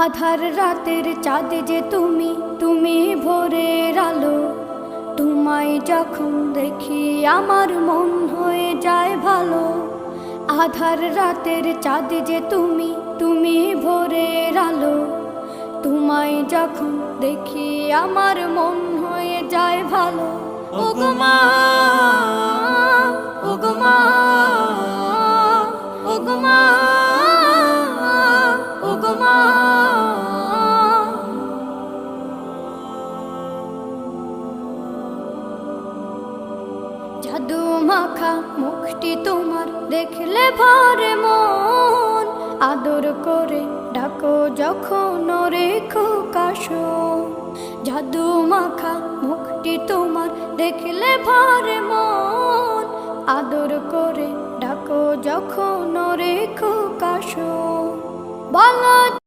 আধার রাতের চাঁদ যে তুমি, তুমি ভোরের আলো। তোমায় যখন দেখি আমার মন হয়ে যায় ভালো। আধার রাতের চাঁদ যে তুমি, তুমি ভোরের আলো। তোমায় যখন দেখি আমার মন হয়ে যায় ভালো। ওগো মা, ওগো মা, ওগো মা, ওগো মা। জাদু মাখা মুখটি তোমার দেখলে ভরে মন। আদর করে ডাকো যখন রেখো কাশন। জাদু মাখা মুখটি তোমার দেখলে ভরে মন। আদর করে ডাকো যখন রেখো কাশন। বলো